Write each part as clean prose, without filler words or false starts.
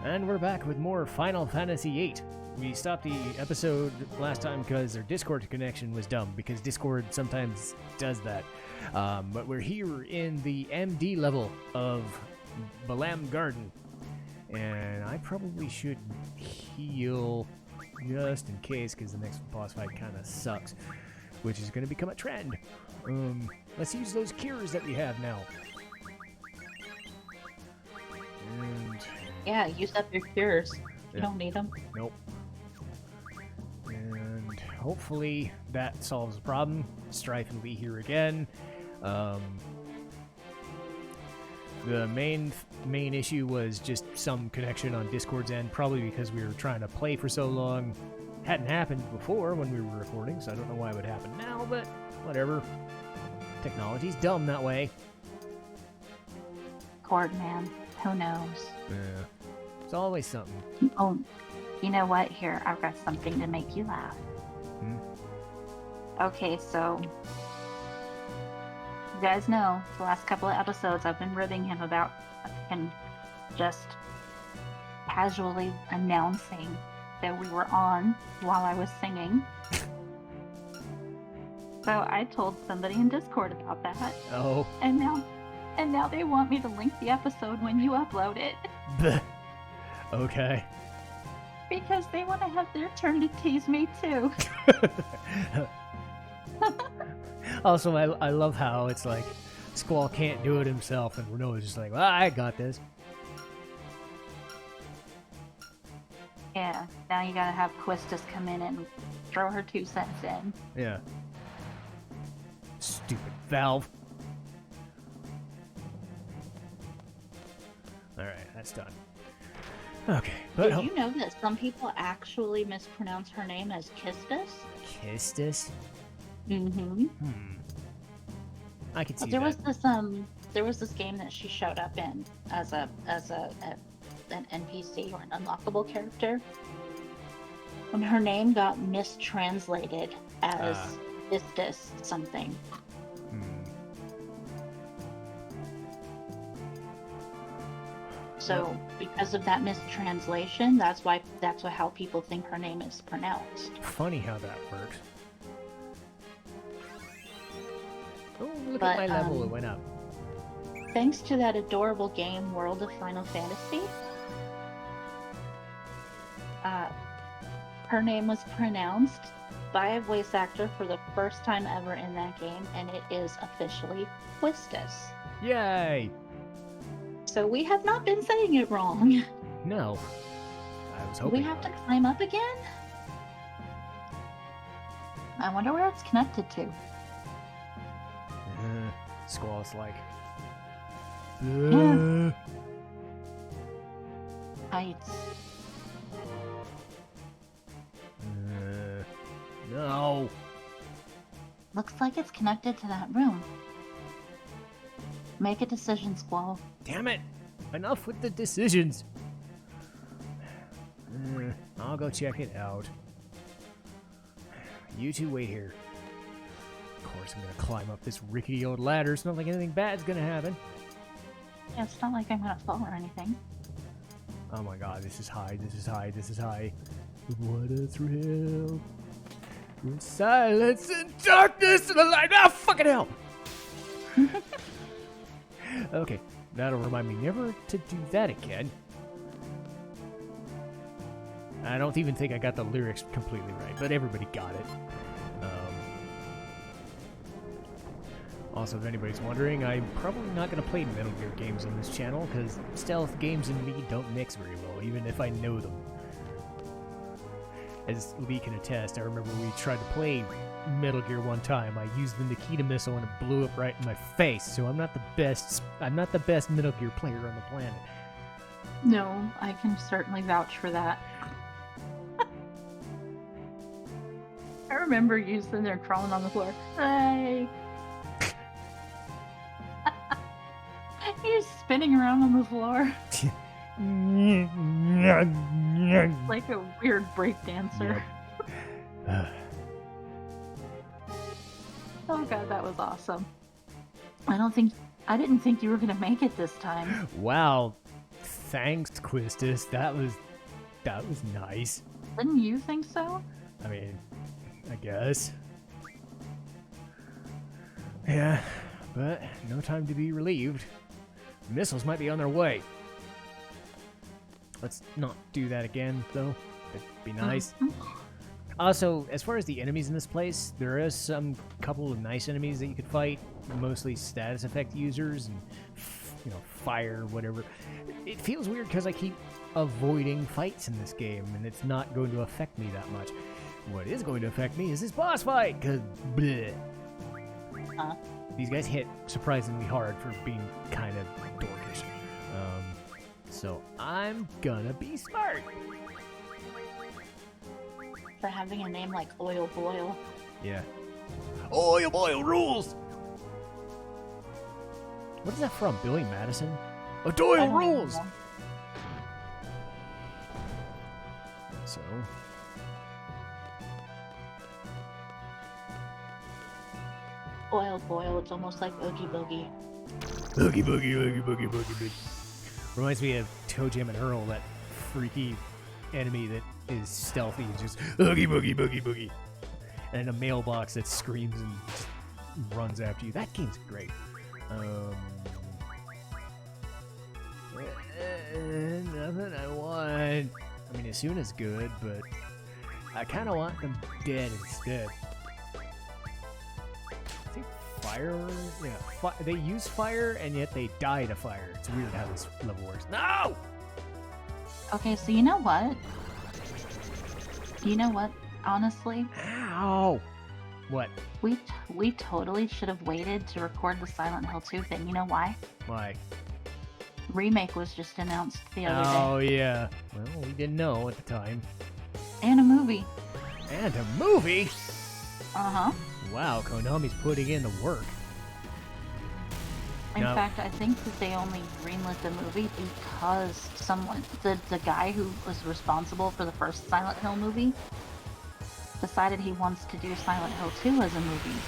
And we're back with more Final Fantasy VIII. We stopped the episode last time because our Discord connection was dumb, because Discord sometimes does that. But we're here in the MD level of Balam Garden. And I probably should heal just in case, because the next boss fight kind of sucks, which is going to become a trend. Let's use those cures that we have now. And yeah, use up your cures. You don't need them. Nope. And hopefully that solves the problem. Strife will be here again. The main issue was just some connection on Discord's end, probably because we were trying to play for so long. Hadn't happened before when we were recording, so I don't know why it would happen now, but whatever. Technology's dumb that way. Cord man, who knows? Yeah. It's always something. Oh, you know what? Here, I've got something to make you laugh. Okay, so you guys know the last couple of episodes I've been ribbing him about and just casually announcing that we were on while I was singing. So I told somebody in Discord about that. Oh. And now they want me to link the episode when you upload it. Okay. Because they want to have their turn to tease me too. Also, I love how it's like Squall can't do it himself, and Renault's just like, well, I got this. Yeah, now you gotta have Quistis come in and throw her 2 cents in. Yeah. Stupid Valve. Alright, that's done. Okay, but did you know that some people actually mispronounce her name as Kistis? Kistis? Mm-hmm. I could see there that. There was this game that she showed up in as an NPC or an unlockable character, and her name got mistranslated as Kistis something. So because of that mistranslation, that's how people think her name is pronounced. Funny how that works. Oh, look at my level, it went up. Thanks to that adorable game, World of Final Fantasy, her name was pronounced by a voice actor for the first time ever in that game, and it is officially Quistis. Yay! So we have not been saying it wrong. No. I was Do hoping. we have to climb up again? I wonder where it's connected to. Squall's like... Heights. No. Looks like it's connected to that room. Make a decision, Squall. Damn it! Enough with the decisions! I'll go check it out. You two wait here. Of course I'm gonna climb up this rickety old ladder. It's not like anything bad's gonna happen. Yeah, it's not like I'm gonna fall or anything. Oh my god, this is high, this is high, this is high. What a thrill. In silence and darkness and the light. Ah, fucking hell! Okay, that'll remind me never to do that again. I don't even think I got the lyrics completely right, but everybody got it. Also, if anybody's wondering, I'm probably not going to play Metal Gear games on this channel, because stealth games and me don't mix very well, even if I know them. As Lee can attest, I remember we tried to play Metal Gear one time. I used the Nikita missile and it blew up right in my face, so I'm not the best Metal Gear player on the planet. No, I can certainly vouch for that. I remember you sitting there crawling on the floor. Hey! You're spinning around on the floor. Like a weird break dancer. Yep. Oh god, that was awesome. I didn't think you were gonna make it this time. Wow. Thanks, Quistis. That was nice. Didn't you think so? I mean, I guess. Yeah, but no time to be relieved. Missiles might be on their way. Let's not do that again, though. It'd be nice. Also, as far as the enemies in this place, there is some couple of nice enemies that you could fight, mostly status effect users and, you know, fire, whatever. It feels weird because I keep avoiding fights in this game, and it's not going to affect me that much. What is going to affect me is this boss fight, because bleh. These guys hit surprisingly hard for being kind of dorkish. So I'm gonna be smart. For having a name like Oil Boil. Yeah. Oil Boil rules! What is that from? Billy Madison? Oh, Doyle rules! Know. So... Oil Boil, it's almost like Oogie Boogie. Oogie Boogie, Oogie Boogie, Boogie Boogie. Reminds me of Toe Jam and Earl, that freaky enemy that is stealthy and just Oogie Boogie, Boogie Boogie. And a mailbox that screams and just runs after you. That game's great. Nothing I want. I mean, Asuna's good, but I kind of want them dead instead. I think fire? Yeah, they use fire, and yet they die to fire. It's weird how this level works. No! Okay, so you know what? You know what? Honestly, Ow! What? we totally should have waited to record the Silent Hill 2 thing. You know why? Why? Remake was just announced the other day. Oh, yeah. Well, we didn't know at the time. And a movie. And a movie? Uh-huh. Wow, Konami's putting in the work. In No. fact, I think that they only greenlit the movie because someone, the guy who was responsible for the first Silent Hill movie, decided he wants to do Silent Hill 2 as a movie.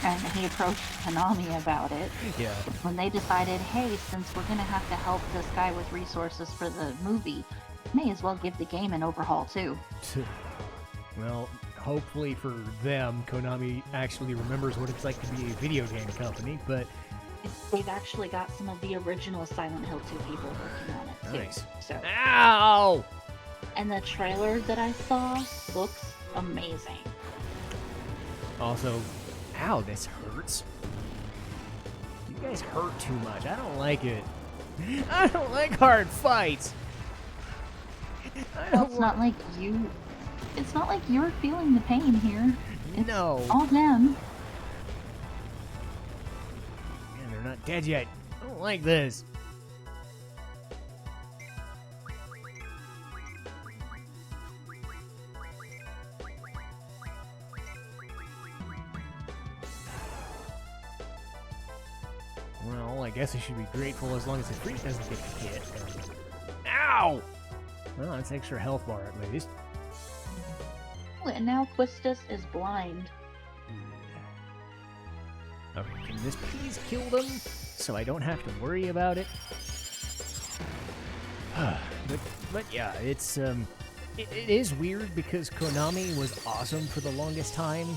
And he approached Konami about it. Yeah. When they decided, hey, since we're going to have to help this guy with resources for the movie, may as well give the game an overhaul too. Well, hopefully for them, Konami actually remembers what it's like to be a video game company, but... They've actually got some of the original Silent Hill 2 people working on it too. Nice. So, Ow! and the trailer that I saw looks amazing. Also, ow, this hurts. You guys hurt too much. I don't like it. I don't like hard fights. Well, it's not like you. It's not like you're feeling the pain here. It's No. all them. Man, they're not dead yet. I don't like this. Well, I guess I should be grateful as long as the freak doesn't get hit. Ow! Well, that's extra health bar at least. And now Quistis is blind. Okay, can this please kill them so I don't have to worry about it? but yeah, it's it is weird because Konami was awesome for the longest time.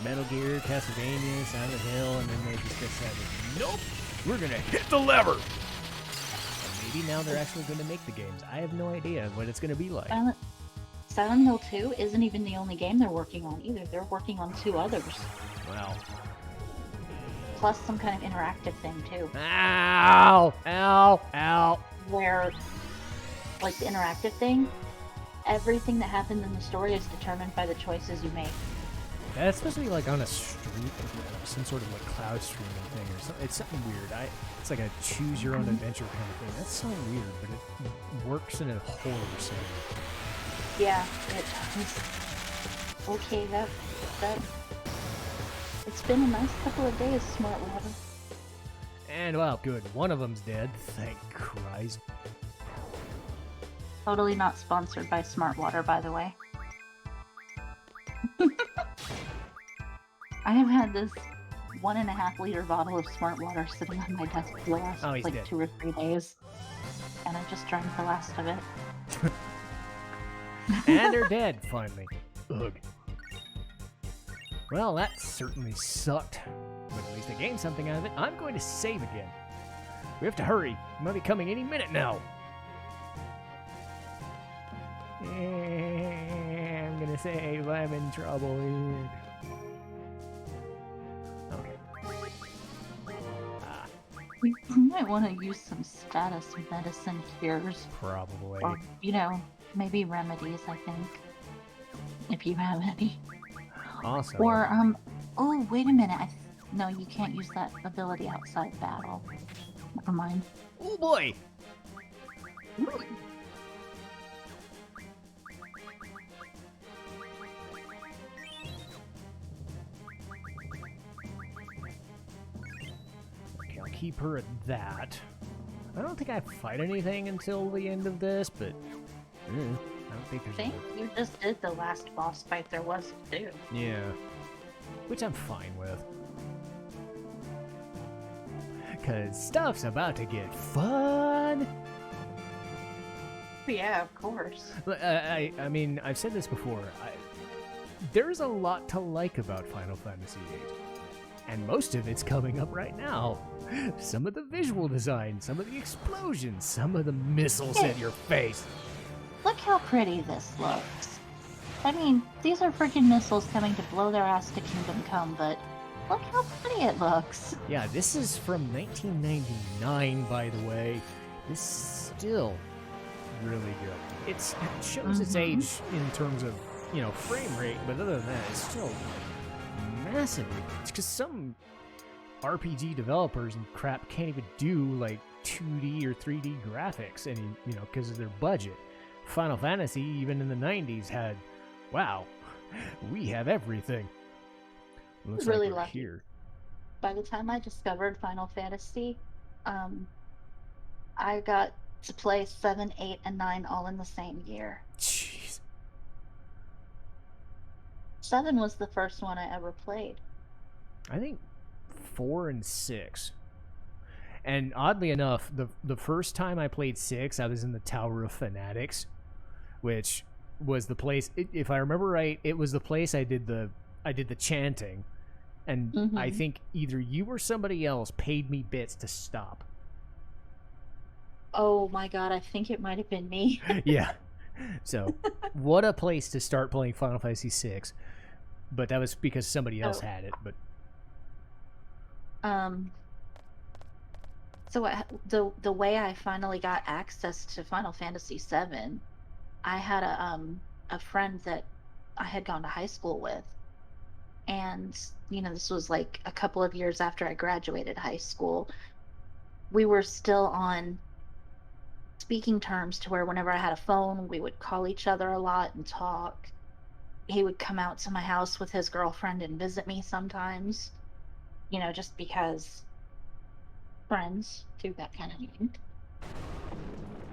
Metal Gear, Castlevania, Silent Hill, and then they just decided, nope, we're gonna hit the lever. And maybe now they're actually gonna make the games. I have no idea what it's gonna be like. Silent Hill 2 isn't even the only game they're working on either. They're working on 2 others. Wow. Plus some kind of interactive thing too. Ow! Ow! Ow! Where, like the interactive thing, everything that happens in the story is determined by the choices you make. That's supposed to be like on a street, some sort of like cloud streaming thing or something. It's something weird. It's like a choose your own adventure kind of thing. That's so weird, but it works in a horror setting. Yeah, it does. Okay, that it's been a nice couple of days, Smartwater. And well, good. One of them's dead. Thank Christ. Totally not sponsored by Smartwater, by the way. I have had this 1.5 liter bottle of Smartwater sitting on my desk for the last Oh, he's like dead. 2 or 3 days. and I just drank the last of it. And they're dead, finally. Ugh. Well, that certainly sucked. But at least I gained something out of it. I'm going to save again. We have to hurry. He might be coming any minute now. I'm gonna save. I'm in trouble here. Okay. We might want to use some status medicine cures. Probably. Or, maybe remedies, I think. If you have any. Awesome. Or, oh, wait a minute. No, you can't use that ability outside battle. Never mind. Oh boy! Okay, I'll keep her at that. I don't think I fight anything until the end of this, but I don't think there's. I think you just did the last boss fight there was to do. Yeah, which I'm fine with. Cause stuff's about to get fun. Yeah, of course. I mean, I've said this before. There's a lot to like about Final Fantasy VIII, and most of it's coming up right now. Some of the visual design, some of the explosions, some of the missiles at your face. Look how pretty this looks. I mean, these are freaking missiles coming to blow their ass to Kingdom Come, but look how pretty it looks. Yeah, this is from 1999, by the way. This is still really good. It shows its age in terms of, frame rate, but other than that, it's still massively good. It's because some RPG developers and crap can't even do, 2D or 3D graphics, and, because of their budget. Final Fantasy, even in the 90s, had, wow, we have everything. Looks really like we're lucky. Here. By the time I discovered Final Fantasy, I got to play 7, 8, and 9 all in the same year. Jeez. 7 was the first one I ever played. I think 4 and 6. And oddly enough, the first time I played 6, I was in the Tower of Fanatics, which was the place. If I remember right, it was the place I did the chanting. And I think either you or somebody else paid me bits to stop. Oh my god, I think it might have been me. Yeah. So, what a place to start playing Final Fantasy VI. But that was because somebody else had it. But so the way I finally got access to Final Fantasy VII, I had a friend that I had gone to high school with. And, this was a couple of years after I graduated high school. We were still on speaking terms to where whenever I had a phone, we would call each other a lot and talk. He would come out to my house with his girlfriend and visit me sometimes, just because friends do that kind of thing.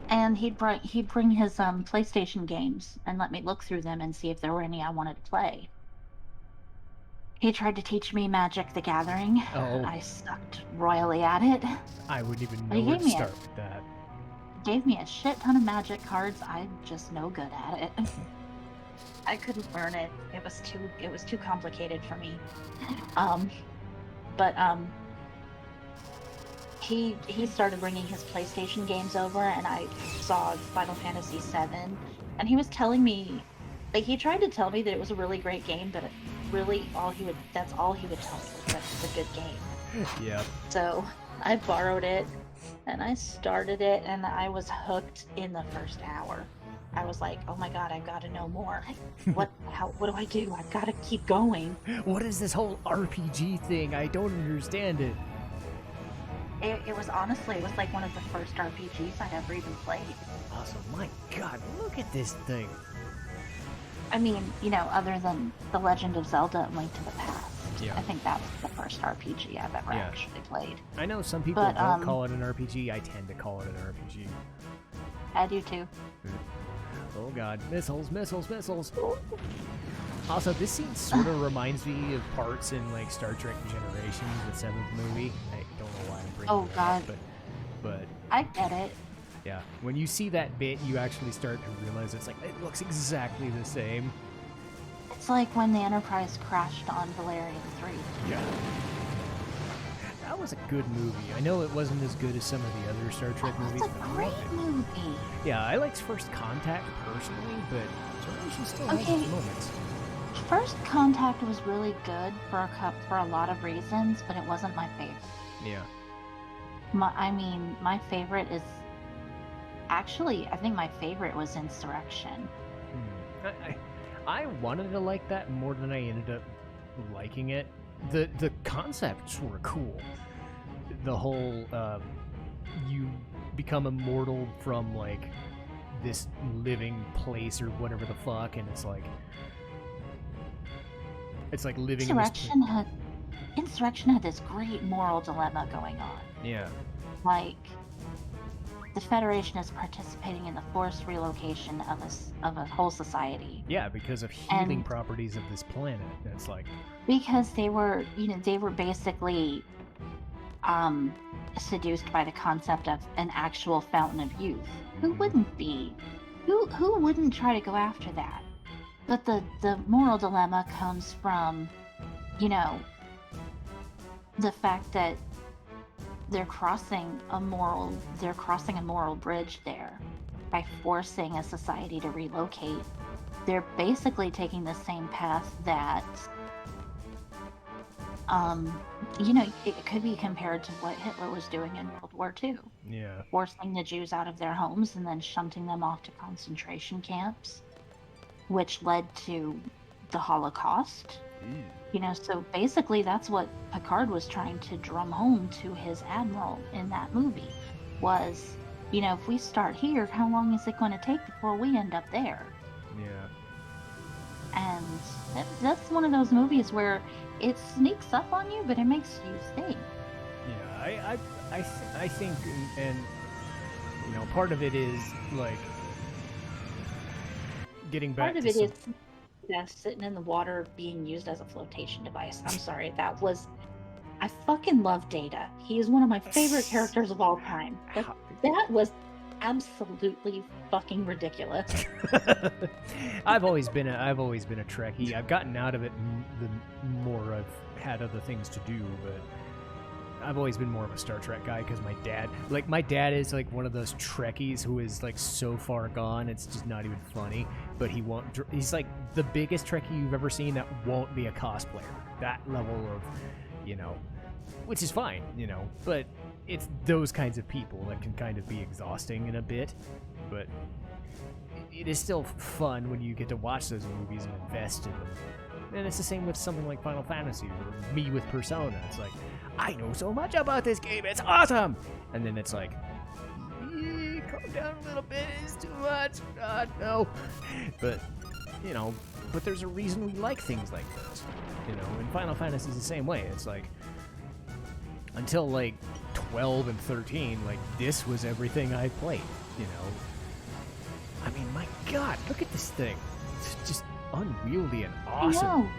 And he'd bring his PlayStation games and let me look through them and see if there were any I wanted to play. He tried to teach me Magic the Gathering. Oh. I sucked royally at it. I wouldn't even know where to start with that. Gave me a shit ton of Magic cards. I'm just no good at it. I couldn't learn it. It was too complicated for me. He started bringing his PlayStation games over, and I saw Final Fantasy VII, and he was telling me, he tried to tell me that it was a really great game, but really that's all he would tell me was that it's a good game. Yeah. So I borrowed it and I started it, and I was hooked in the first hour. I was like, oh my god, I've got to know more. What do I do? I've got to keep going. What is this whole RPG thing? I don't understand it. It was honestly, one of the first RPGs I'd ever even played. Awesome. My god, look at this thing. I mean, other than The Legend of Zelda and Link to the Past. Yeah. I think that was the first RPG I've ever actually played. I know some people don't call it an RPG. I tend to call it an RPG. I do too. Oh god, missiles, missiles, missiles. Also, this scene sort of reminds me of parts in Star Trek Generations, the 7th movie. I don't know why I'm bringing it up, but I get it. Yeah, when you see that bit, you actually start to realize it's like, it looks exactly the same. It's like when the Enterprise crashed on Valerian 3. Yeah. That was a good movie. I know it wasn't as good as some of the other Star Trek movies. It's a great movie. Yeah, I liked First Contact personally, but Generation still has its moments. First Contact was really good for a lot of reasons, but it wasn't my favorite. Yeah. My favorite is actually, I think my favorite was Insurrection. I wanted to like that more than I ended up liking it. The concepts were cool. The whole you become immortal from like this living place or whatever the fuck, and it's like living Insurrection had this great moral dilemma going on. Yeah. Like, the Federation is participating in the forced relocation of a whole society. Yeah, because of healing properties of this planet. It's like, because they were basically seduced by the concept of an actual fountain of youth. Who wouldn't be? Who wouldn't try to go after that? But the moral dilemma comes from, the fact that they're crossing a moral bridge there by forcing a society to relocate. They're basically taking the same path that it could be compared to what Hitler was doing in World War II. Yeah. Forcing the Jews out of their homes and then shunting them off to concentration camps, which led to the Holocaust. So basically that's what Picard was trying to drum home to his admiral in that movie was, if we start here, how long is it going to take before we end up there? Yeah. And that's one of those movies where it sneaks up on you, but it makes you think. Yeah, I think, and part of it is like getting back. Part of it is sitting in the water being used as a flotation device. I'm sorry, I fucking love Data. He is one of my favorite characters of all time. But that was absolutely fucking ridiculous. I've always been a Trekkie. I've gotten out of it the more I've had other things to do, but I've always been more of a Star Trek guy because my dad is like one of those Trekkies who is like so far gone it's just not even funny, but he's like the biggest Trekkie you've ever seen that won't be a cosplayer. That level of, which is fine, but it's those kinds of people that can kind of be exhausting in a bit, but it is still fun when you get to watch those movies and invest in them. And it's the same with something like Final Fantasy or me with Persona. It's like, I know so much about this game, it's awesome! And then it's like, calm down a little bit, it's too much, God, no. But, but there's a reason we like things like this. And Final Fantasy is the same way. It's like, until like 12 and 13, like, this was everything I played, I mean, my God, look at this thing. It's just unwieldy and awesome.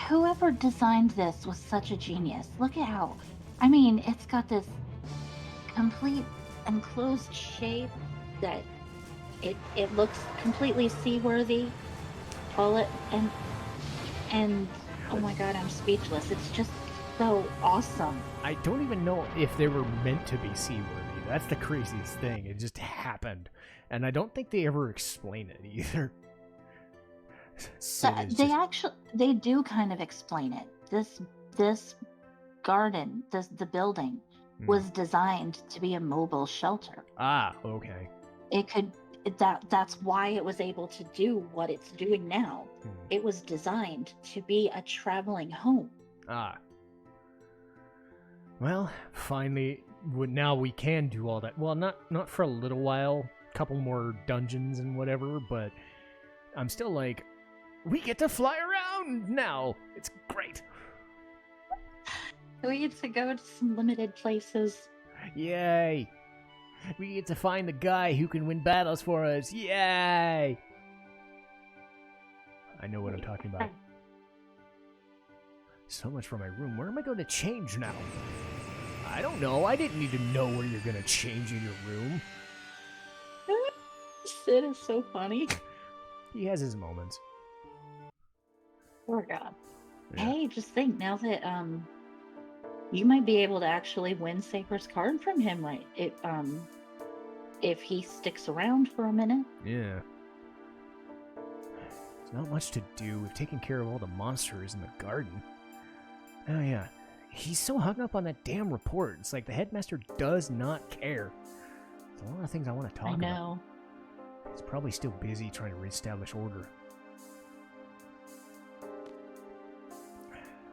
Whoever designed this was such a genius. Look at how, it's got this complete enclosed shape that it looks completely seaworthy. And oh my God, I'm speechless. It's just so awesome. I don't even know if they were meant to be seaworthy. That's the craziest thing. It just happened. And I don't think they ever explain it either. They do kind of explain it. This garden, the building, was designed to be a mobile shelter. Ah, okay. That's why it was able to do what it's doing now. It was designed to be a traveling home. Ah. Well, finally, now we can do all that. Well, not for a little while. A couple more dungeons and whatever, but I'm still like, we get to fly around now. It's great. We get to go to some limited places. Yay. We get to find the guy who can win battles for us. Yay. I know what I'm talking about. So much for my room. Where am I going to change now? I don't know. I didn't need to know where you're going to change in your room. Sid is so funny. He has his moments. Poor God. Yeah. Hey, just think now that you might be able to actually win Saber's card from him, right? If he sticks around for a minute. Yeah. There's not much to do. We've taken care of all the monsters in the garden. Oh yeah. He's so hung up on that damn report. It's like the headmaster does not care. There's a lot of things I want to talk I about. know. He's probably still busy trying to reestablish order.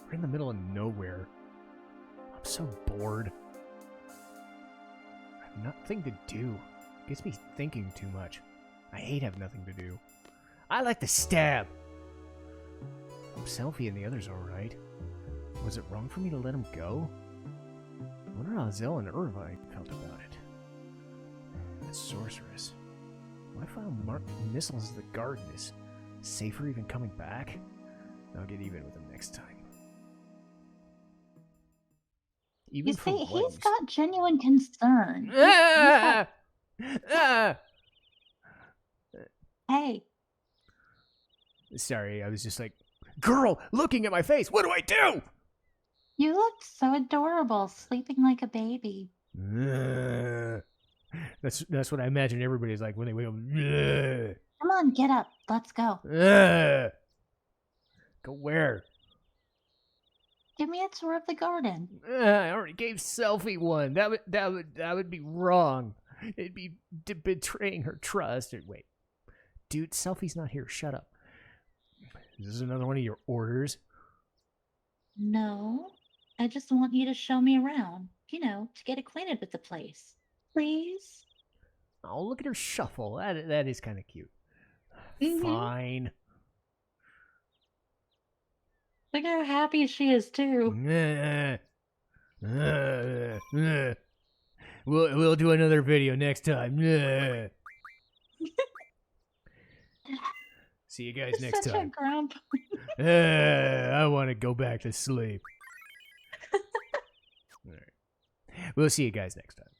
We're in the middle of nowhere. I'm so bored. I have nothing to do. It gets me thinking too much. I hate having nothing to do. I like to stab. Selfie and the others alright. Was it wrong for me to let him go? I wonder how Zell and Irvine felt about it. That sorceress. Why file marked missiles as the garden? Is Safer even coming back? I'll get even with him next time. Even You for see, what he's got genuine concern. Hey. Sorry, I was just like, girl, looking at my face. What do I do? You looked so adorable, sleeping like a baby. That's what I imagine everybody's like when they wake up. Come on, get up. Let's go. Go where? Give me a tour of the garden. I already gave Selfie one. That would be wrong. It'd be betraying her trust. Wait, dude, Selfie's not here. Shut up. Is this another one of your orders? No, I just want you to show me around. You know, to get acquainted with the place. Please? Oh, look at her shuffle. That is kind of cute. Mm-hmm. Fine. Look how happy she is, too. We'll do another video next time. See you guys next Such time. a grump. I want to go back to sleep. All right. We'll see you guys next time.